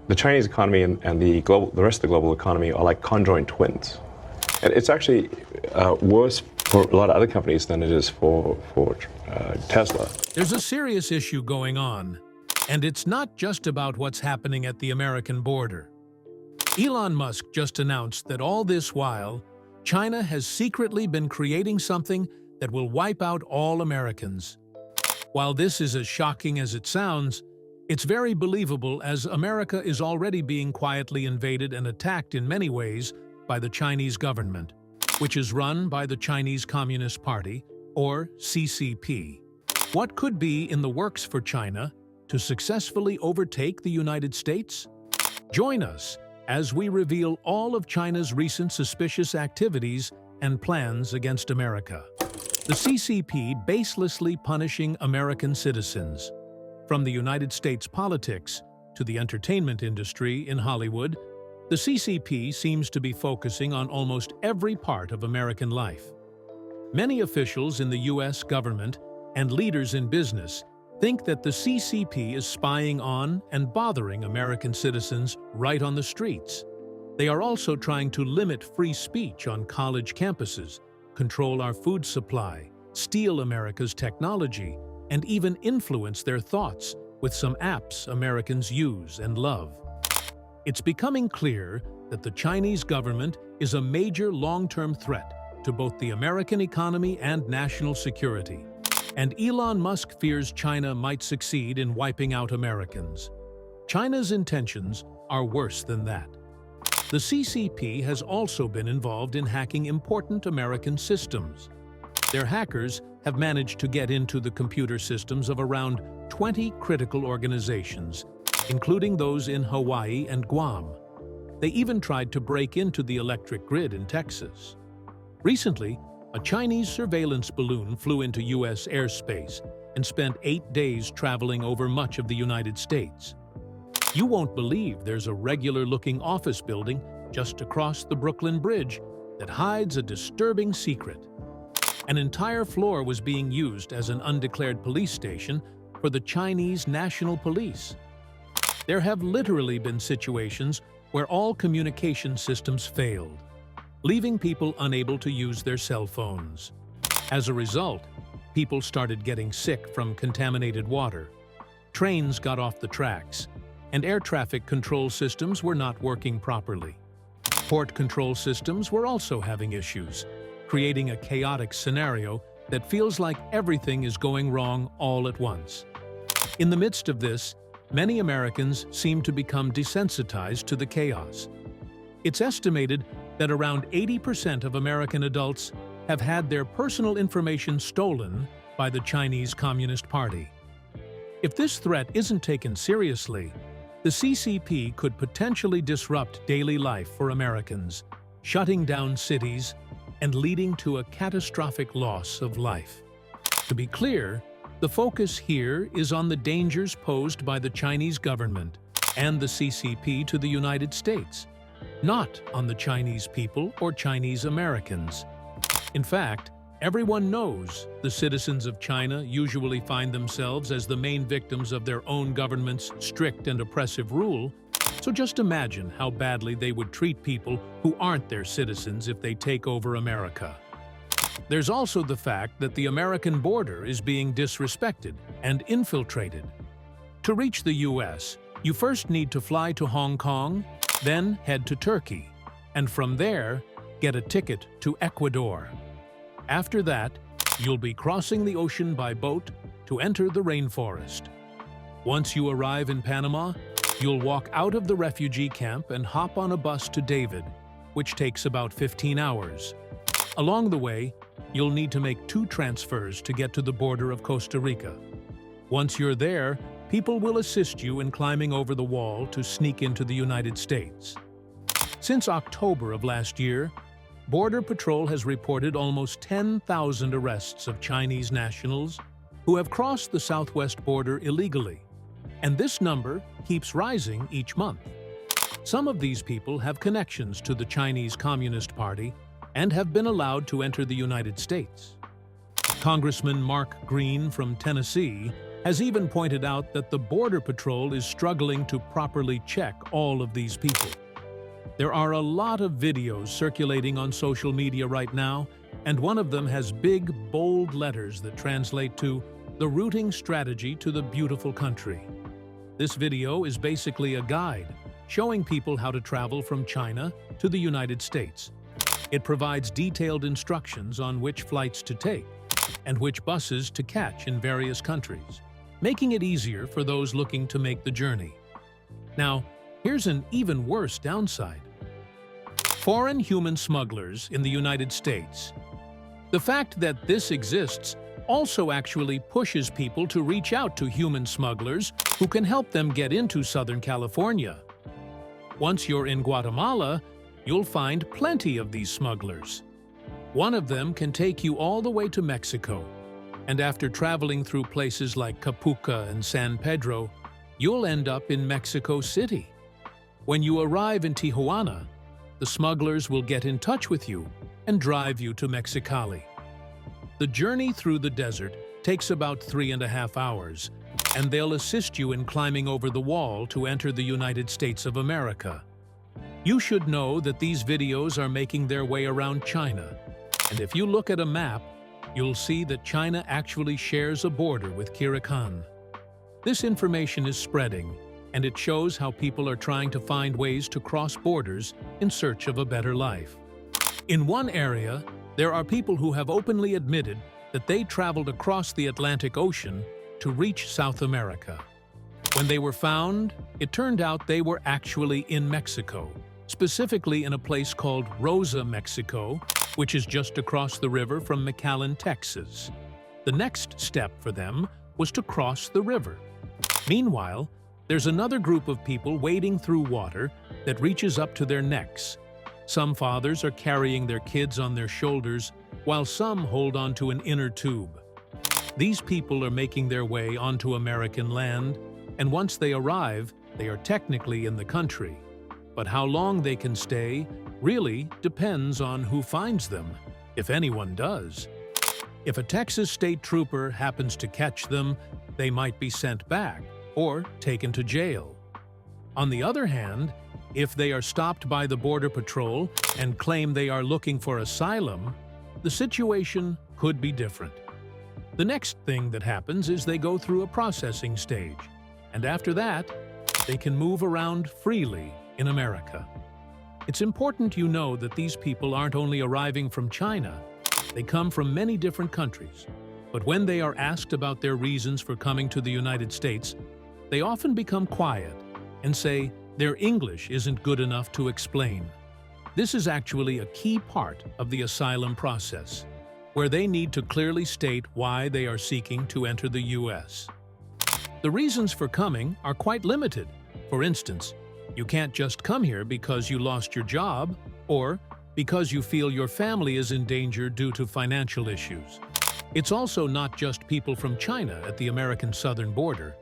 The Chinese economy and the rest of the global economy are like conjoined twins. And it's actually worse for a lot of other companies than it is for Tesla. There's a serious issue going on, and it's not just about what's happening at the American border. Elon Musk just announced that all this while, China has secretly been creating something that will wipe out all Americans. While this is as shocking as it sounds, it's very believable, as America is already being quietly invaded and attacked in many ways by the Chinese government, which is run by the Chinese Communist Party, or CCP. What could be in the works for China to successfully overtake the United States? Join us as we reveal all of China's recent suspicious activities and plans against America. The CCP baselessly punishing American citizens. From the United States politics to the entertainment industry in Hollywood, the CCP seems to be focusing on almost every part of American life. Many officials in the U.S. government and leaders in business think that the CCP is spying on and bothering American citizens right on the streets. They are also trying to limit free speech on college campuses, control our food supply, steal America's technology, and even influence their thoughts with some apps Americans use and love. It's becoming clear that the Chinese government is a major long-term threat to both the American economy and national security. And Elon Musk fears China might succeed in wiping out Americans. China's intentions are worse than that. The CCP has also been involved in hacking important American systems. Their hackers have managed to get into the computer systems of around 20 critical organizations, including those in Hawaii and Guam. They even tried to break into the electric grid in Texas. Recently, a Chinese surveillance balloon flew into U.S. airspace and spent 8 days traveling over much of the United States. You won't believe there's a regular-looking office building just across the Brooklyn Bridge that hides a disturbing secret. An entire floor was being used as an undeclared police station for the Chinese National Police. There have literally been situations where all communication systems failed, leaving people unable to use their cell phones. As a result, people started getting sick from contaminated water. Trains got off the tracks, and air traffic control systems were not working properly. Port control systems were also having issues, creating a chaotic scenario that feels like everything is going wrong all at once. In the midst of this, many Americans seem to become desensitized to the chaos. It's estimated that around 80% of American adults have had their personal information stolen by the Chinese Communist Party. If this threat isn't taken seriously, the CCP could potentially disrupt daily life for Americans, shutting down cities and leading to a catastrophic loss of life. To be clear, the focus here is on the dangers posed by the Chinese government and the CCP to the United States, not on the Chinese people or Chinese Americans. In fact, everyone knows the citizens of China usually find themselves as the main victims of their own government's strict and oppressive rule, so just imagine how badly they would treat people who aren't their citizens if they take over America. There's also the fact that the American border is being disrespected and infiltrated. To reach the U.S., you first need to fly to Hong Kong, then head to Turkey, and from there, get a ticket to Ecuador. After that, you'll be crossing the ocean by boat to enter the rainforest. Once you arrive in Panama, you'll walk out of the refugee camp and hop on a bus to David, which takes about 15 hours. Along the way, you'll need to make 2 transfers to get to the border of Costa Rica. Once you're there, people will assist you in climbing over the wall to sneak into the United States. Since October of last year, Border Patrol has reported almost 10,000 arrests of Chinese nationals who have crossed the southwest border illegally, and this number keeps rising each month. Some of these people have connections to the Chinese Communist Party and have been allowed to enter the United States. Congressman Mark Green from Tennessee has even pointed out that the Border Patrol is struggling to properly check all of these people. There are a lot of videos circulating on social media right now, and one of them has big, bold letters that translate to "The Routing Strategy to the Beautiful Country." This video is basically a guide showing people how to travel from China to the United States. It provides detailed instructions on which flights to take and which buses to catch in various countries, making it easier for those looking to make the journey. Now, here's an even worse downside. Foreign human smugglers in the United States. The fact that this exists also actually pushes people to reach out to human smugglers who can help them get into Southern California. Once you're in Guatemala, you'll find plenty of these smugglers. One of them can take you all the way to Mexico, and after traveling through places like Capuca and San Pedro, you'll end up in Mexico City. When you arrive in Tijuana, the smugglers will get in touch with you and drive you to Mexicali. The journey through the desert takes about 3.5 hours, and they'll assist you in climbing over the wall to enter the United States of America. You should know that these videos are making their way around China, and if you look at a map, you'll see that China actually shares a border with Kyrgyzstan. This information is spreading, and it shows how people are trying to find ways to cross borders in search of a better life. In one area, there are people who have openly admitted that they traveled across the Atlantic Ocean to reach South America. When they were found, it turned out they were actually in Mexico, specifically in a place called Rosa, Mexico, which is just across the river from McAllen, Texas. The next step for them was to cross the river. Meanwhile, there's another group of people wading through water that reaches up to their necks. Some fathers are carrying their kids on their shoulders, while some hold onto an inner tube. These people are making their way onto American land, and once they arrive, they are technically in the country. But how long they can stay really depends on who finds them, if anyone does. If a Texas state trooper happens to catch them, they might be sent back or taken to jail. On the other hand, if they are stopped by the Border Patrol and claim they are looking for asylum, the situation could be different. The next thing that happens is they go through a processing stage, and after that, they can move around freely in America. It's important you know that these people aren't only arriving from China, they come from many different countries. But when they are asked about their reasons for coming to the United States, they often become quiet and say their English isn't good enough to explain. This is actually a key part of the asylum process, where they need to clearly state why they are seeking to enter the U.S. The reasons for coming are quite limited. For instance, you can't just come here because you lost your job or because you feel your family is in danger due to financial issues. It's also not just people from China at the American southern border.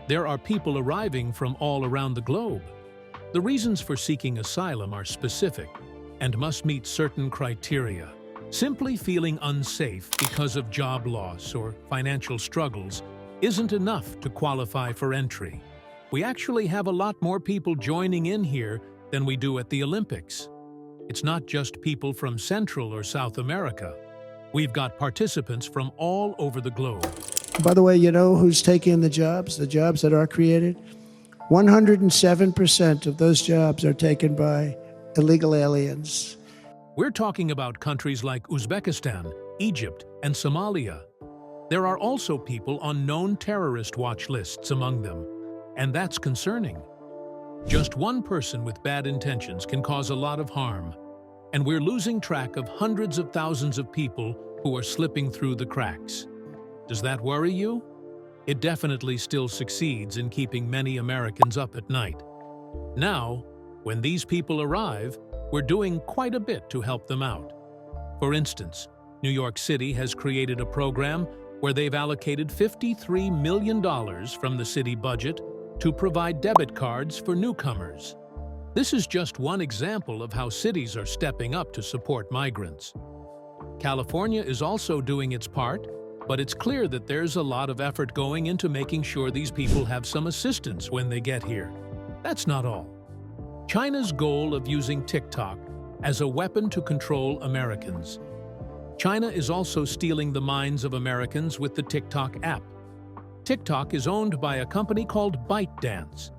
There are people arriving from all around the globe. The reasons for seeking asylum are specific and must meet certain criteria. Simply feeling unsafe because of job loss or financial struggles isn't enough to qualify for entry. We actually have a lot more people joining in here than we do at the Olympics. It's not just people from Central or South America. We've got participants from all over the globe. By the way, you know who's taking the jobs that are created? 107% of those jobs are taken by illegal aliens. We're talking about countries like Uzbekistan, Egypt, and Somalia. There are also people on known terrorist watch lists among them, and that's concerning. Just one person with bad intentions can cause a lot of harm, and we're losing track of hundreds of thousands of people who are slipping through the cracks. Does that worry you? It definitely still succeeds in keeping many Americans up at night. Now, when these people arrive, we're doing quite a bit to help them out. For instance, New York City has created a program where they've allocated $53 million from the city budget to provide debit cards for newcomers. This is just one example of how cities are stepping up to support migrants. California is also doing its part, But it's clear that there's a lot of effort going into making sure these people have some assistance when they get here. That's not all. China's goal of using TikTok as a weapon to control Americans. China is also stealing the minds of Americans with the TikTok app. TikTok is owned by a company called ByteDance,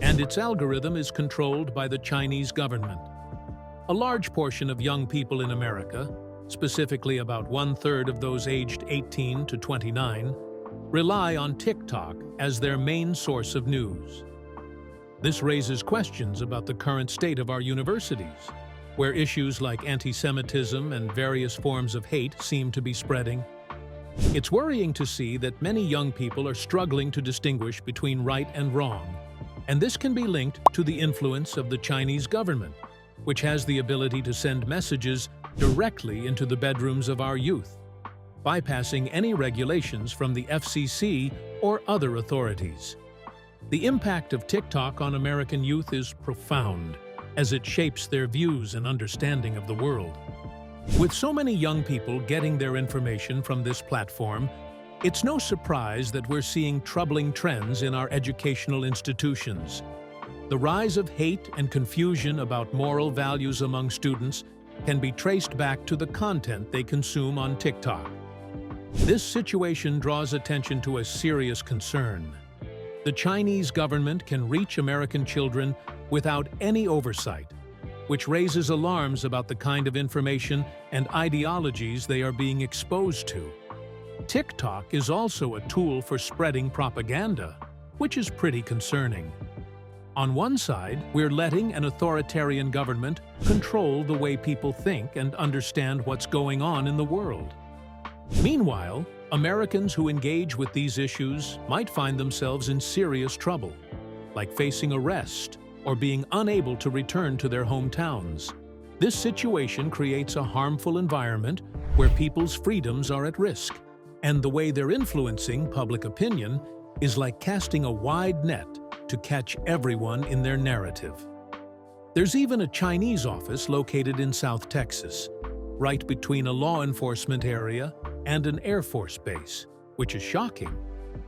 and its algorithm is controlled by the Chinese government. A large portion of young people in America, specifically about 1/3 of those aged 18 to 29, rely on TikTok as their main source of news. This raises questions about the current state of our universities, where issues like anti-Semitism and various forms of hate seem to be spreading. It's worrying to see that many young people are struggling to distinguish between right and wrong, and this can be linked to the influence of the Chinese government, which has the ability to send messages directly into the bedrooms of our youth, bypassing any regulations from the FCC or other authorities. The impact of TikTok on American youth is profound, as it shapes their views and understanding of the world. With so many young people getting their information from this platform, it's no surprise that we're seeing troubling trends in our educational institutions. The rise of hate and confusion about moral values among students can be traced back to the content they consume on TikTok. This situation draws attention to a serious concern. The Chinese government can reach American children without any oversight, which raises alarms about the kind of information and ideologies they are being exposed to. TikTok is also a tool for spreading propaganda, which is pretty concerning. On one side, we're letting an authoritarian government control the way people think and understand what's going on in the world. Meanwhile, Americans who engage with these issues might find themselves in serious trouble, like facing arrest or being unable to return to their hometowns. This situation creates a harmful environment where people's freedoms are at risk, and the way they're influencing public opinion is like casting a wide net to catch everyone in their narrative. There's even a Chinese office located in South Texas, right between a law enforcement area and an Air Force base, which is shocking.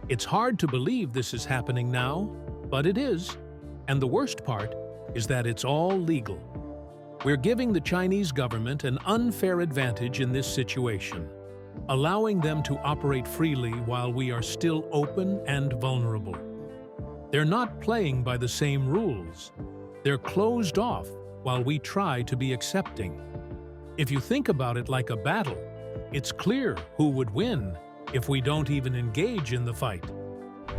It's hard to believe this is happening now, but it is. And the worst part is that it's all legal. We're giving the Chinese government an unfair advantage in this situation, allowing them to operate freely while we are still open and vulnerable. They're not playing by the same rules. They're closed off while we try to be accepting. If you think about it like a battle, it's clear who would win if we don't even engage in the fight.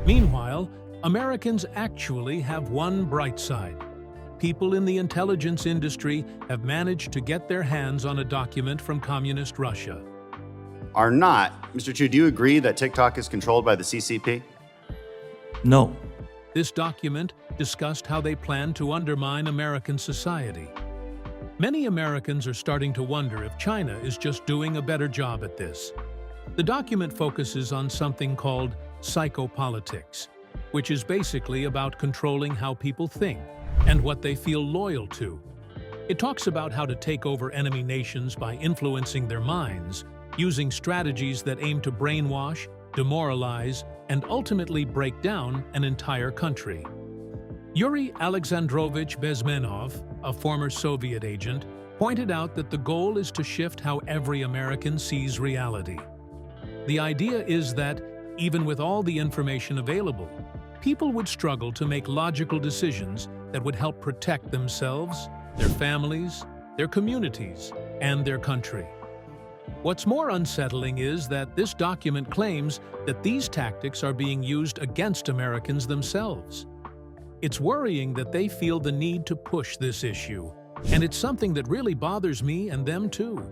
Meanwhile, Americans actually have one bright side. People in the intelligence industry have managed to get their hands on a document from communist Russia. Are not. Mr. Chu, do you agree that TikTok is controlled by the CCP? No. This document discussed how they plan to undermine American society. Many Americans are starting to wonder if China is just doing a better job at this. The document focuses on something called psychopolitics, which is basically about controlling how people think and what they feel loyal to. It talks about how to take over enemy nations by influencing their minds, using strategies that aim to brainwash, demoralize, and ultimately break down an entire country. Yuri Alexandrovich Bezmenov, a former Soviet agent, pointed out that the goal is to shift how every American sees reality. The idea is that, even with all the information available, people would struggle to make logical decisions that would help protect themselves, their families, their communities, and their country. What's more unsettling is that this document claims that these tactics are being used against Americans themselves. It's worrying that they feel the need to push this issue, and it's something that really bothers me and them too.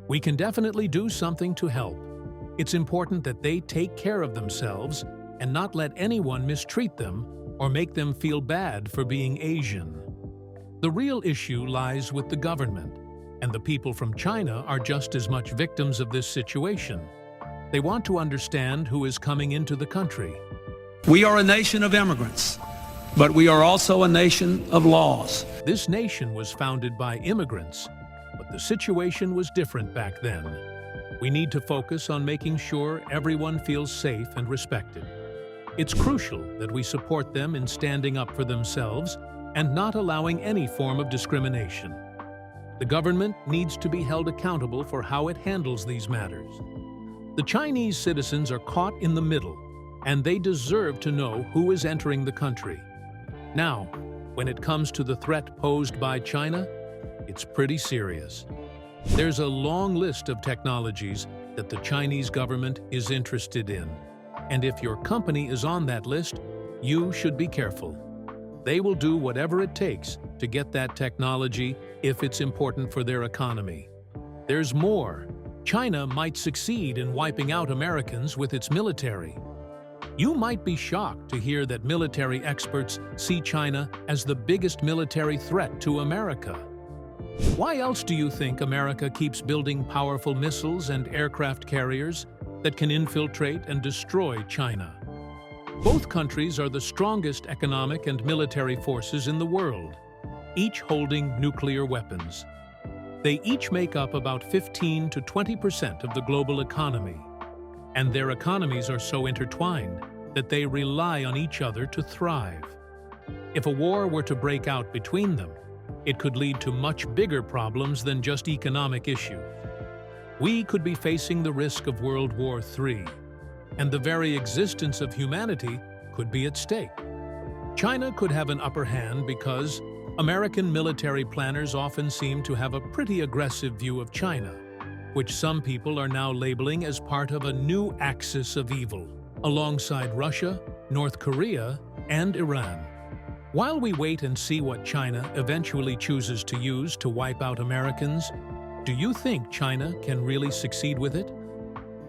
We can definitely do something to help. It's important that they take care of themselves and not let anyone mistreat them or make them feel bad for being Asian. The real issue lies with the government, and the people from China are just as much victims of this situation. They want to understand who is coming into the country. We are a nation of immigrants, but we are also a nation of laws. This nation was founded by immigrants, but the situation was different back then. We need to focus on making sure everyone feels safe and respected. It's crucial that we support them in standing up for themselves and not allowing any form of discrimination. The government needs to be held accountable for how it handles these matters. The Chinese citizens are caught in the middle, and they deserve to know who is entering the country. Now, when it comes to the threat posed by China, it's pretty serious. There's a long list of technologies that the Chinese government is interested in. And if your company is on that list, you should be careful. They will do whatever it takes to get that technology if it's important for their economy. There's more. China might succeed in wiping out Americans with its military. You might be shocked to hear that military experts see China as the biggest military threat to America. Why else do you think America keeps building powerful missiles and aircraft carriers that can infiltrate and destroy China? Both countries are the strongest economic and military forces in the world, each holding nuclear weapons. They each make up about 15 to 20% of the global economy, and their economies are so intertwined that they rely on each other to thrive. If a war were to break out between them, it could lead to much bigger problems than just economic issues. We could be facing the risk of World War III, and the very existence of humanity could be at stake. China could have an upper hand because American military planners often seem to have a pretty aggressive view of China, which some people are now labeling as part of a new axis of evil, alongside Russia, North Korea, and Iran. While we wait and see what China eventually chooses to use to wipe out Americans, do you think China can really succeed with it?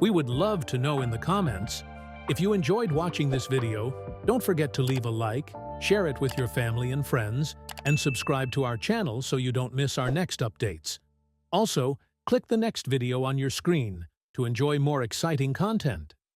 We would love to know in the comments. If you enjoyed watching this video, don't forget to leave a like, share it with your family and friends, and subscribe to our channel so you don't miss our next updates. Also, click the next video on your screen to enjoy more exciting content.